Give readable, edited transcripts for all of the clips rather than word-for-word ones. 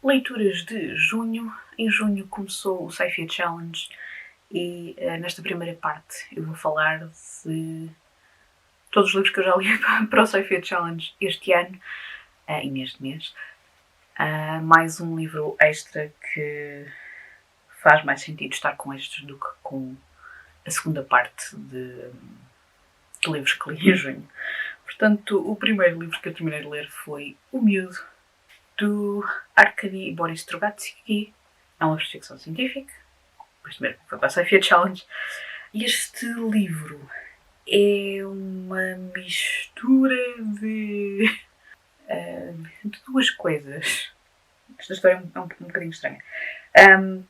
Leituras de junho. Em junho começou o Sci-Fi Challenge e nesta primeira parte eu vou falar de todos os livros que eu já li para o Sci-Fi Challenge este ano e neste mês. Mais um livro extra que faz mais sentido estar com estes do que com a segunda parte de livros que li em junho. Portanto, o primeiro livro que eu terminei de ler foi O Miúdo, do Arkady Boris Strugatsky. É um livro de ficção científica, depois mesmo foi para a Sci-Fi Challenge. E este livro é uma mistura de duas coisas. Esta história é um bocadinho estranha.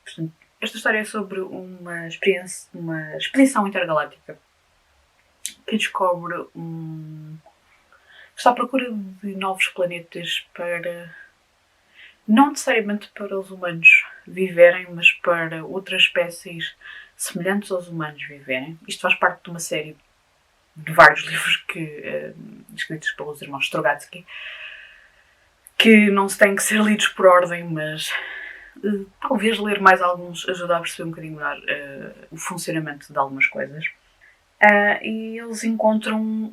Portanto, esta história é sobre uma expedição intergaláctica que descobre está à procura de novos planetas para, não necessariamente para os humanos viverem, mas para outras espécies semelhantes aos humanos viverem. Isto faz parte de uma série de vários livros escritos pelos irmãos Strugatsky, que não se têm que ser lidos por ordem, mas talvez ler mais alguns ajude a perceber um bocadinho melhor o funcionamento de algumas coisas. E eles encontram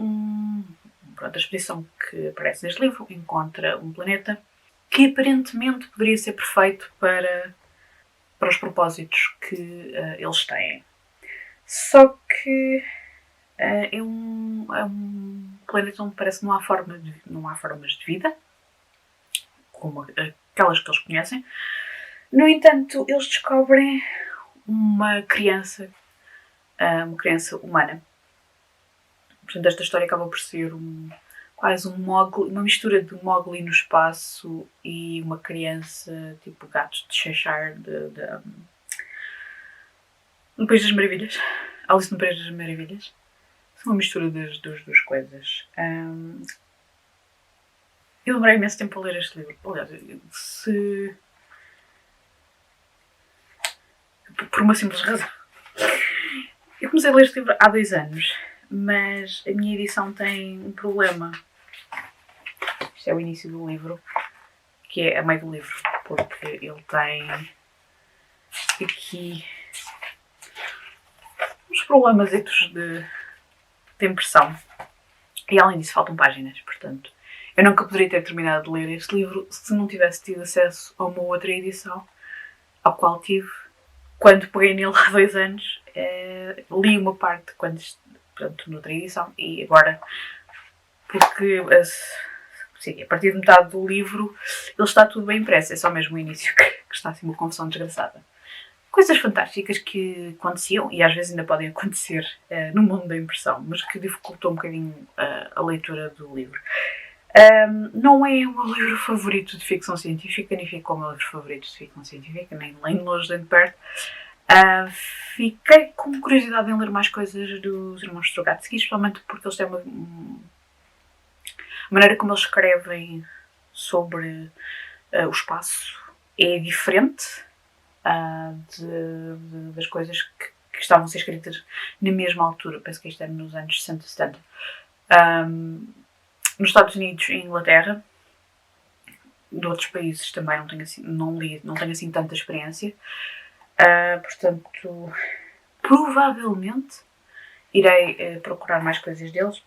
a expedição que aparece neste livro encontra um planeta que aparentemente poderia ser perfeito para os propósitos que eles têm. Só que é um planeta onde parece que não há formas de vida, como aquelas que eles conhecem. No entanto, eles descobrem uma criança humana. Portanto, esta história acaba por ser quase uma mistura de Mowgli no espaço e uma criança tipo gatos de Cheshire no País das Maravilhas. Alice no País das Maravilhas. São uma mistura das duas coisas. Eu demorei imenso tempo a ler este livro. Aliás, por uma simples razão. Eu comecei a ler este livro há 2 anos, mas a minha edição tem um problema. Isto é o início do livro, que é a meio do livro, porque ele tem aqui uns problemas de impressão. E além disso faltam páginas, portanto, eu nunca poderia ter terminado de ler este livro se não tivesse tido acesso a uma outra edição, ao qual tive quando peguei nele há 2 anos. Li uma parte noutra edição e agora, porque a partir de metade do livro ele está tudo bem impresso, é só mesmo o início que está assim uma confusão desgraçada. Coisas fantásticas que aconteciam e às vezes ainda podem acontecer no mundo da impressão, mas que dificultou um bocadinho a leitura do livro. Não é o meu livro favorito de ficção científica, nem ficou o meu livro favorito de ficção científica, nem de longe nem de perto. Fiquei com curiosidade em ler mais coisas dos irmãos Strugatsky, especialmente porque eles têm uma maneira como eles escrevem sobre o espaço é diferente das coisas que estavam a ser escritas na mesma altura. Penso que isto era nos anos 60 e 70. Nos Estados Unidos e Inglaterra, de outros países também não tenho assim tanta experiência. Portanto, provavelmente irei procurar mais coisas deles,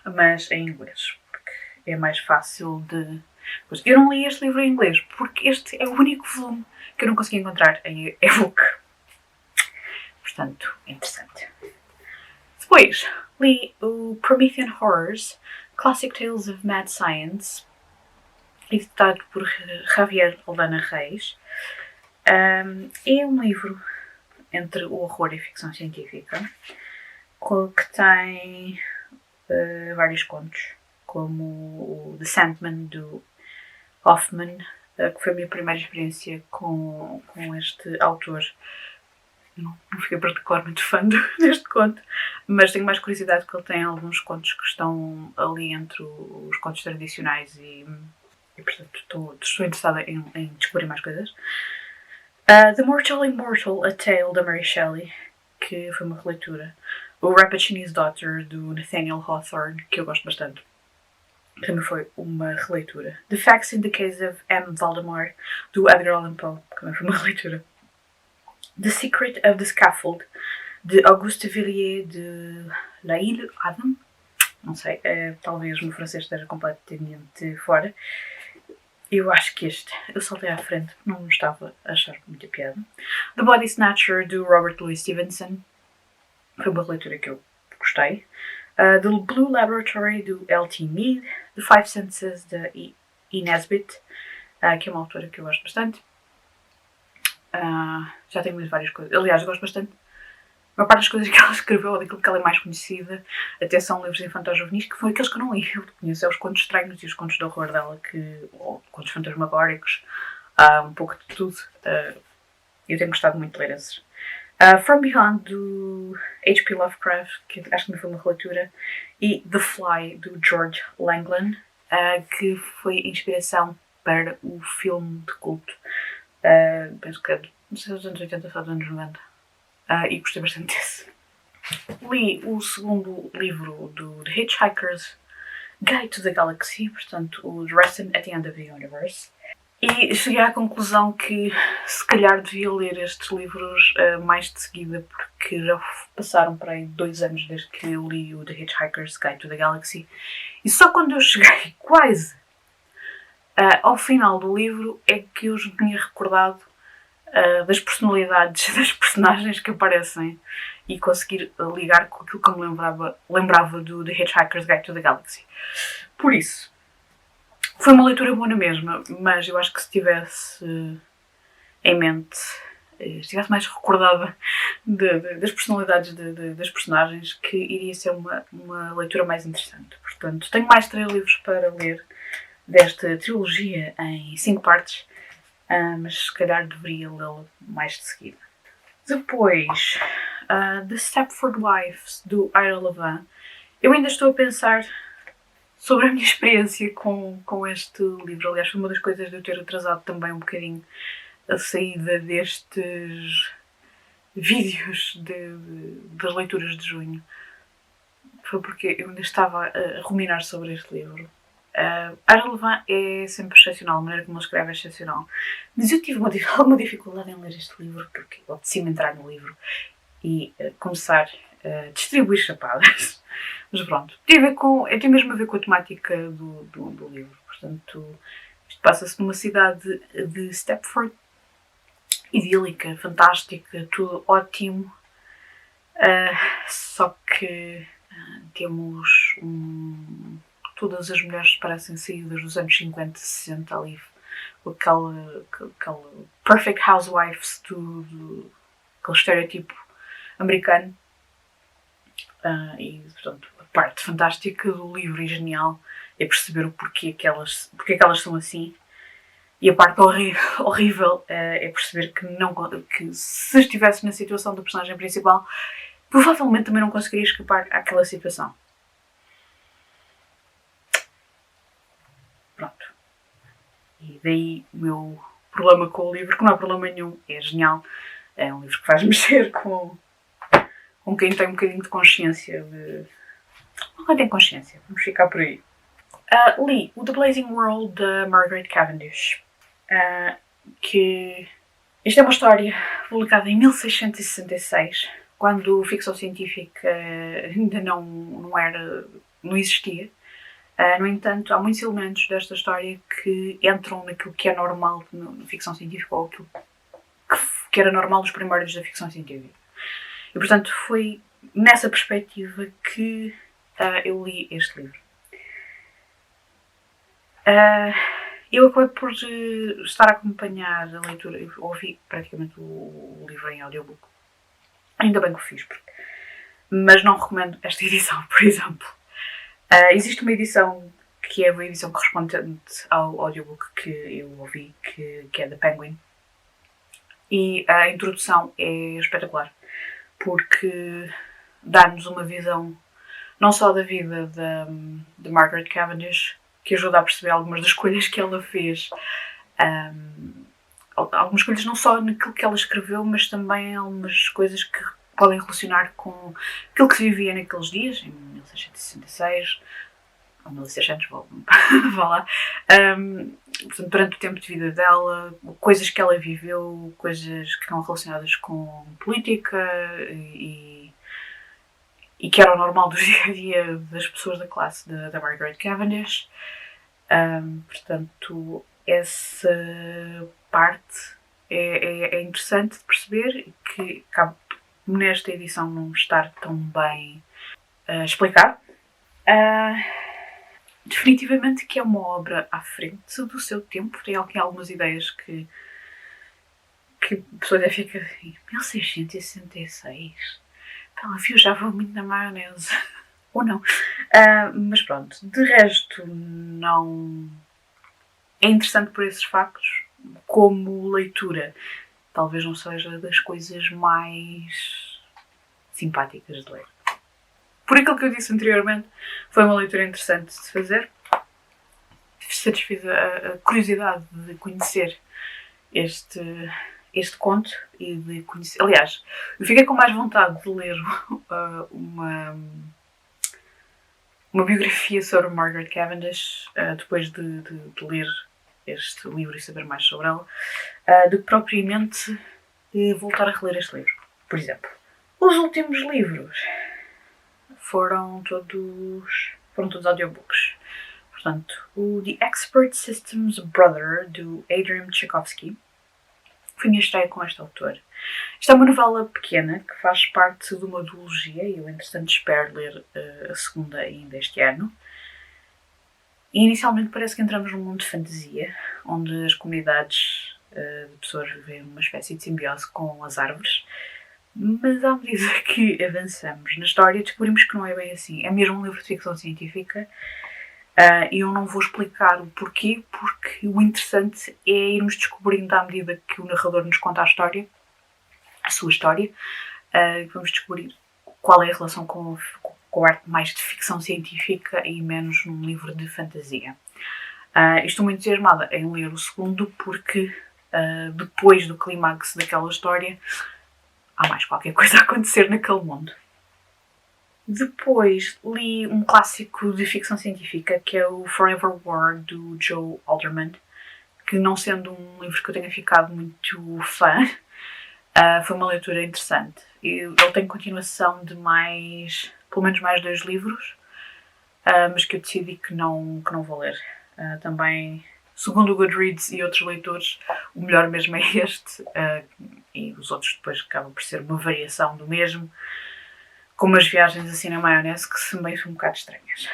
mas em inglês, porque é mais fácil de... Eu não li este livro em inglês, porque este é o único volume que eu não consegui encontrar em e-book. Portanto, é interessante. Depois, li o Promethean Horrors, Classic Tales of Mad Science, editado por Javier Aldana Reis. É um livro entre o horror e a ficção científica, que tem vários contos, como o The Sandman, do Hoffman, que foi a minha primeira experiência com este autor. Não fiquei particularmente fã deste conto, mas tenho mais curiosidade porque ele tem alguns contos que estão ali entre os contos tradicionais e portanto, estou interessada em descobrir mais coisas. The Mortal Immortal, A Tale, da Mary Shelley, que foi uma releitura. O Rappaccini's Daughter, do Nathaniel Hawthorne, que eu gosto bastante. também foi uma releitura. The Facts in the Case of M. Valdemar, do Edgar Allan Poe, também foi uma releitura. The Secret of the Scaffold, de Auguste Villiers de L'Isle Adam. Não sei, talvez o meu francês esteja completamente fora. Eu acho que eu saltei à frente, não estava a achar muita piada. The Body Snatcher, do Robert Louis Stevenson. Foi uma leitura que eu gostei. The Blue Laboratory, do L.T. Mead. The Five Senses, de E. Nesbitt, que é uma autora que eu gosto bastante. Já tenho lido várias coisas. Aliás, eu gosto bastante. A maior parte das coisas que ela escreveu, ou daquilo que ela é mais conhecida, até são livros infantis juvenis, que foram aqueles que eu não li. Eu conheço os contos estranhos e os contos de horror dela, ou contos fantasmagóricos, um pouco de tudo. Eu tenho gostado muito de ler esses. From Beyond, do H.P. Lovecraft, que acho que não foi uma releitura, e The Fly, do George Langland, que foi inspiração para o filme de culto. Penso que é dos anos 80 ou dos anos 90. E gostei bastante desse. Li o segundo livro do The Hitchhiker's Guide to the Galaxy, portanto, o The Lesson at the End of the Universe. E cheguei à conclusão que se calhar devia ler estes livros mais de seguida, porque já passaram para aí 2 anos desde que eu li o The Hitchhiker's Guide to the Galaxy. E só quando eu cheguei quase ao final do livro é que eu me tinha recordado das personalidades das personagens que aparecem e conseguir ligar com aquilo que eu me lembrava do The Hitchhiker's Guide to the Galaxy. Por isso, foi uma leitura boa na mesma, mas eu acho que se tivesse em mente, se estivesse mais recordada das personalidades das personagens, que iria ser uma leitura mais interessante. Portanto, tenho mais 3 livros para ler desta trilogia em 5 partes, mas se calhar deveria lê-la mais de seguida. Depois, The Stepford Wives, do Ira Levin. Eu ainda estou a pensar sobre a minha experiência com este livro. Aliás, foi uma das coisas de eu ter atrasado também um bocadinho a saída destes vídeos das leituras de junho. Foi porque eu ainda estava a ruminar sobre este livro. Ira Levin é sempre excepcional, a maneira como ele escreve é excepcional. Mas eu tive alguma dificuldade em ler este livro, porque eu decidi entrar no livro e começar a distribuir chapadas. Mas pronto, tem mesmo a ver com a temática do livro. Portanto, isto passa-se numa cidade de Stepford, idílica, fantástica, tudo ótimo. Só que temos todas as mulheres parecem saídas dos anos 50, 60 ali, com aquela perfect housewives aquele estereotipo americano. E, portanto, a parte fantástica do livro e genial é perceber o porquê que elas são assim. E a parte horrível é perceber que se estivesse na situação da personagem principal, provavelmente também não conseguiria escapar àquela situação. Pronto. E daí o meu problema com o livro, que não é problema nenhum, é genial. É um livro que faz mexer com quem tem um bocadinho de consciência. Com quem tem consciência, vamos ficar por aí. Li o The Blazing World, da Margaret Cavendish. Que isto é uma história publicada em 1666, quando ficção científica ainda não existia. No entanto, há muitos elementos desta história que entram naquilo que é normal na ficção científica, ou aquilo que era normal nos primórdios da ficção científica. E, portanto, foi nessa perspectiva que eu li este livro. Eu acabei por estar a acompanhar a leitura, eu ouvi praticamente o livro em audiobook. Ainda bem que o fiz, mas não recomendo esta edição, por exemplo. Existe uma edição que é uma edição correspondente ao audiobook que eu ouvi, que é da Penguin. E a introdução é espetacular, porque dá-nos uma visão não só da vida de Margaret Cavendish, que ajuda a perceber algumas das escolhas que ela fez. Algumas coisas não só naquilo que ela escreveu, mas também algumas coisas que podem relacionar com aquilo que se vivia naqueles dias, em 1666, ou 1600, vá lá. Portanto, durante o tempo de vida dela, coisas que ela viveu, coisas que estão relacionadas com política e que era o normal do dia a dia das pessoas da classe da Margaret Cavendish. Portanto, essa parte é interessante de perceber que cabe nesta edição não estar tão bem explicado. Definitivamente que é uma obra à frente do seu tempo. Tem algumas ideias que a pessoa já fica assim, 1666? Ela viajava muito na maionese. Ou não. Mas pronto, de resto não... É interessante por esses factos. Como leitura, talvez não seja das coisas mais simpáticas de ler. Por aquilo que eu disse anteriormente, foi uma leitura interessante de fazer. Satisfiz a curiosidade de conhecer este conto e de conhecer... Aliás, eu fiquei com mais vontade de ler uma biografia sobre Margaret Cavendish depois de ler este livro e saber mais sobre ela, do que propriamente voltar a reler este livro. Por exemplo, os últimos livros foram todos audiobooks. Portanto, o The Expert Systems Brother, do Adrian Tchaikovsky, foi a minha estreia com este autor. Isto é uma novela pequena que faz parte de uma duologia e eu, entretanto, espero ler a segunda ainda este ano. E inicialmente parece que entramos num mundo de fantasia, onde as comunidades de pessoas vivem uma espécie de simbiose com as árvores. Mas à medida que avançamos na história, descobrimos que não é bem assim. É mesmo um livro de ficção científica e eu não vou explicar o porquê, porque o interessante é irmos descobrindo à medida que o narrador nos conta a sua história, vamos descobrir qual é a relação com a arte mais de ficção científica e menos num livro de fantasia. Estou muito entusiasmada em ler o segundo porque depois do clímax daquela história há mais qualquer coisa a acontecer naquele mundo. Depois li um clássico de ficção científica que é o Forever War, do Joe Alderman, que, não sendo um livro que eu tenha ficado muito fã, foi uma leitura interessante. Ele tem continuação de pelo menos mais 2 livros, mas que eu decidi que não vou ler. Também, segundo o Goodreads e outros leitores, o melhor mesmo é este, e os outros depois acabam por ser uma variação do mesmo, com umas viagens assim na maionese que também são um bocado estranhas.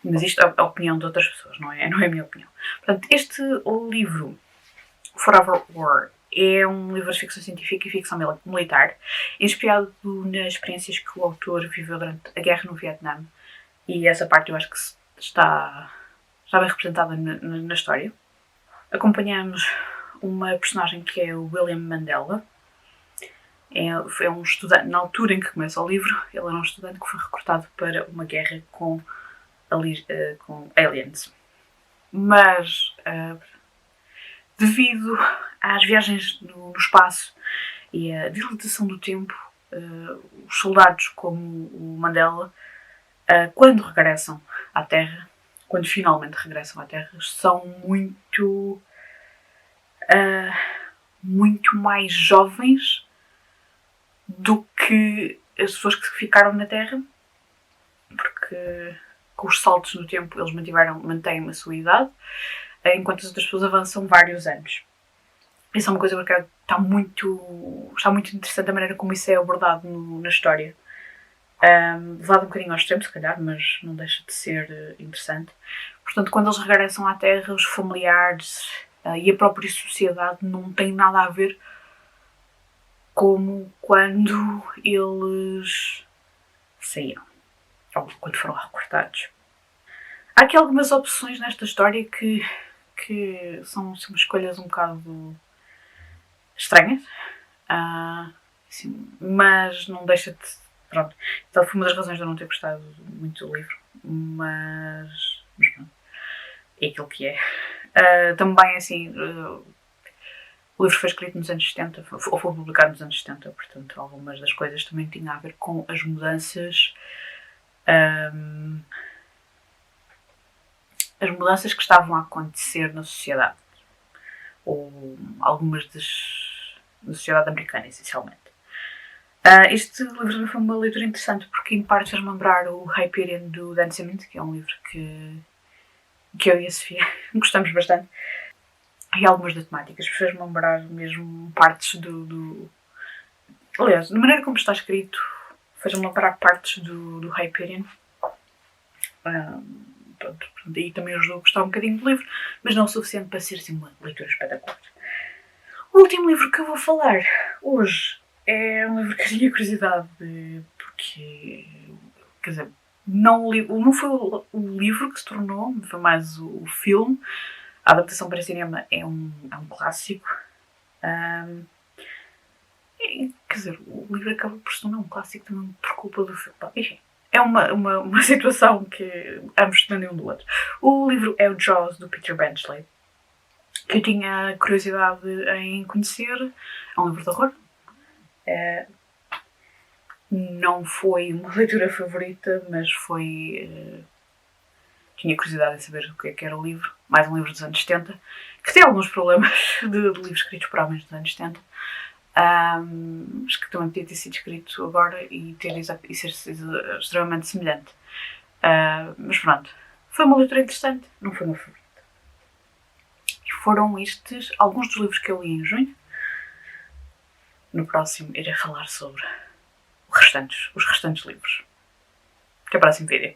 Mas isto é a opinião de outras pessoas, não é a minha opinião. Portanto, este livro, Forever War, é um livro de ficção científica e ficção militar, inspirado nas experiências que o autor viveu durante a guerra no Vietnã. E essa parte eu acho que está bem representada na história. Acompanhamos uma personagem que é o William Mandela. É um estudante, na altura em que começa o livro, ele era um estudante que foi recrutado para uma guerra com aliens. Mas, devido às viagens no espaço e a dilatação do tempo, os soldados como o Mandela, quando regressam à Terra, quando finalmente regressam à Terra, são muito mais jovens do que as pessoas que ficaram na Terra, porque com os saltos no tempo eles mantêm a sua idade, enquanto as outras pessoas avançam vários anos. Isso é uma coisa que está muito interessante a maneira como isso é abordado na história. Levado um bocadinho ao extremo, se calhar, mas não deixa de ser interessante. Portanto, quando eles regressam à Terra, os familiares e a própria sociedade não têm nada a ver como quando eles saíram, ou quando foram recrutados. Há aqui algumas opções nesta história que são escolhas um bocado estranhas, mas não deixa de... Pronto, então foi uma das razões de eu não ter gostado muito do livro, mas pronto, é aquilo que é. Também, assim, o livro foi escrito nos anos 70, ou foi publicado nos anos 70, portanto, algumas das coisas também tinham a ver com as mudanças as mudanças que estavam a acontecer na sociedade. Ou algumas da sociedade americana, essencialmente. Este livro foi uma leitura interessante porque, em parte, fez-me lembrar o Hyperion do Dan Simmons, que é um livro que eu e a Sofia gostamos bastante. E algumas das temáticas fez-me lembrar mesmo partes Aliás, da maneira como está escrito, fez-me lembrar partes do Hyperion. E também ajudou a gostar um bocadinho do livro, mas não o suficiente para ser assim uma leitura espetacular. O último livro que eu vou falar hoje é um livro que eu tinha curiosidade, porque, quer dizer, não foi o livro que se tornou, foi mais o filme. A adaptação para cinema é um clássico. Quer dizer, o livro acaba por se tornar um clássico também por culpa do filme. Enfim, é uma situação que ambos dependem um do outro. O livro é o Jaws, do Peter Benchley, que eu tinha curiosidade em conhecer. É um livro de horror. Não foi uma leitura favorita, mas foi... tinha curiosidade em saber o que era o livro. Mais um livro dos anos 70, que tem alguns problemas de livros escritos por homens dos anos 70. Mas que também podia ter sido escrito agora e ser extremamente semelhante. Mas pronto, foi uma leitura interessante, não foi uma favorita. E foram estes alguns dos livros que eu li em junho. No próximo irei falar sobre os restantes livros. Até o próximo vídeo.